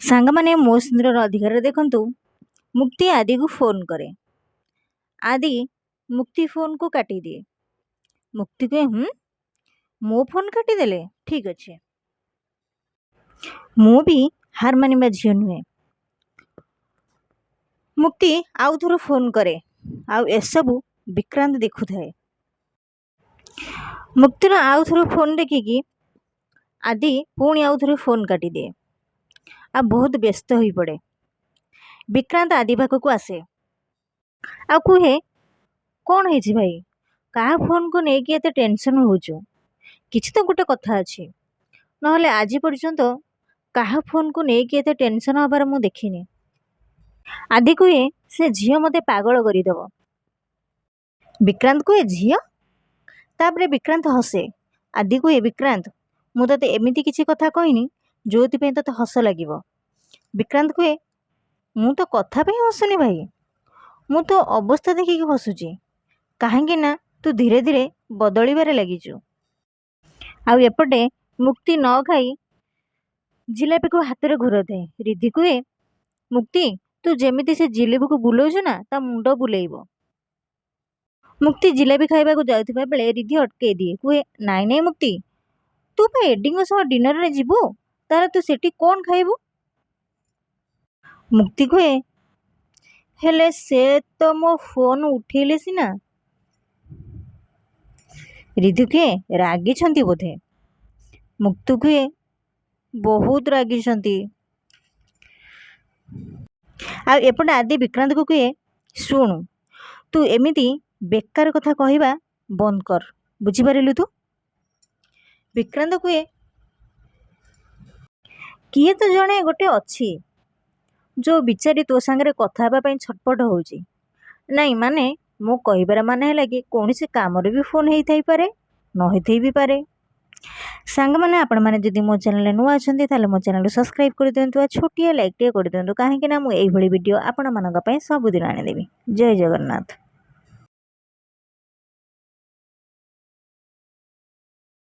ସାଙ୍ଗମାନେ ମୋ ସୁନ୍ଦର ଅଧିକାର ଦେଖନ୍ତୁ। ମୁକ୍ତି ଆଦିକୁ ଫୋନ୍ କରେ। ଆଦି ମୁକ୍ତି ଫୋନ୍କୁ କାଟିଦିଏ। ମୁକ୍ତି କୁହେ ମୋ ଫୋନ୍ କାଟିଦେଲେ ଠିକ୍ ଅଛି। ମୁଁ ବି ହାର ମାନିବା ଝିଅ ନୁହେଁ। ମୁକ୍ତି ଆଉ ଥରେ ଫୋନ୍ କରେ। ଆଉ ଏସବୁ ବିକ୍ରାନ୍ତ ଦେଖୁଥାଏ। ମୁକ୍ତିର ଆଉ ଥରେ ଫୋନ୍ ଦେଖିକି ଆଦି ପୁଣି ଆଉ ଥରେ ଫୋନ୍ କାଟିଦିଏ ଆଉ ବହୁତ ବ୍ୟସ୍ତ ହୋଇପଡ଼େ। ବିକ୍ରାନ୍ତ ଆଦି ପାଖକୁ ଆସେ ଆଉ କୁହେ କ'ଣ ହେଇଛି ଭାଇ, କାହା ଫୋନ୍କୁ ନେଇକି ଏତେ ଟେନସନ୍ ହେଉଛୁ? କିଛି ତ ଗୋଟେ କଥା ଅଛି, ନହେଲେ ଆଜି ପର୍ଯ୍ୟନ୍ତ କାହା ଫୋନ୍କୁ ନେଇକି ଏତେ ଟେନସନ୍ ହେବାର ମୁଁ ଦେଖିନି। ଆଦି କୁହେ ସେ ଝିଅ ମୋତେ ପାଗଳ କରିଦେବ। ବିକ୍ରାନ୍ତ କୁହେ ଝିଅ? ତାପରେ ବିକ୍ରାନ୍ତ ହସେ। ଆଦି କୁହେ ବିକ୍ରାନ୍ତ, ମୁଁ ତୋତେ ଏମିତି କିଛି କଥା କହିନି ଯେଉଁଥିପାଇଁ ତୋତେ ହସ ଲାଗିବ। ବିକ୍ରାନ୍ତ କୁହେ ମୁଁ ତ କଥା ପାଇଁ ହସୁନି ଭାଇ, ମୁଁ ତ ଅବସ୍ଥା ଦେଖିକି ହସୁଛି। କାହିଁକି ନା ତୁ ଧୀରେ ଧୀରେ ବଦଳିବାରେ ଲାଗିଛୁ। ଆଉ ଏପଟେ ମୁକ୍ତି ନ ଖାଇ ଜିଲାପିକୁ ହାତରେ ଘୁରଉଥାଏ। ରିଧି କୁହେ ମୁକ୍ତି, ତୁ ଯେମିତି ସେ ଜିଲାପିକୁ ବୁଲଉଛୁ ନା ତା ମୁଣ୍ଡ ବୁଲେଇବ। ମୁକ୍ତି ଜିଲାପି ଖାଇବାକୁ ଯାଉଥିବା ବେଳେ ରିଧି ଅଟକେଇ ଦିଏ। କୁହେ ନାଇଁ ନାଇଁ ମୁକ୍ତି, ତୁ ପା ଏଡିଙ୍କ ସହ ଡିନରରେ ଯିବୁ, ତାହେଲେ ତୁ ସେଠି କ'ଣ ଖାଇବୁ? ମୁକ୍ତି କୁହେ ହେଲେ ସେ ତ ମୋ ଫୋନ୍ ଉଠେଇଲେ ସିନା। ରିଧି କୁହେ ରାଗିଛନ୍ତି ବୋଧେ। ମୁକ୍ତି କୁହେ ବହୁତ ରାଗିଛନ୍ତି। ଆଉ ଏପଟେ ଆଦି ବିକ୍ରାନ୍ତକୁ କୁହେ ଶୁଣୁ, ତୁ ଏମିତି ବେକାର କଥା କହିବା ବନ୍ଦ କର, ବୁଝିପାରିଲୁ ତୁ? ବିକ୍ରାନ୍ତ କୁହେ କିଏ ତ ଜଣେ ଗୋଟେ ଅଛି ଯେଉଁ ବିଚାରି ତୋ ସାଙ୍ଗରେ କଥା ହେବା ପାଇଁ ଛଟପଟ ହେଉଛି। ନାଇଁ ମାନେ ମୋ କହିବାର ମାନେ ହେଲା କି କୌଣସି କାମରେ ବି ଫୋନ୍ ହେଇଥାଇପାରେ, ନ ହେଇଥାଇ ବି ପାରେ। ସାଙ୍ଗମାନେ ଆପଣମାନେ ଯଦି ମୋ ଚ୍ୟାନେଲରେ ନୂଆ ଅଛନ୍ତି ତାହେଲେ ମୋ ଚ୍ୟାନେଲକୁ ସବସ୍କ୍ରାଇବ୍ କରିଦିଅନ୍ତୁ ଆଉ ଛୋଟିଆ ଲାଇକ୍ଟିଏ କରିଦିଅନ୍ତୁ, କାହିଁକି ନା ମୁଁ ଏଇଭଳି ଭିଡ଼ିଓ ଆପଣମାନଙ୍କ ପାଇଁ ସବୁଦିନ ଆଣିଦେବି। ଜୟ ଜଗନ୍ନାଥ।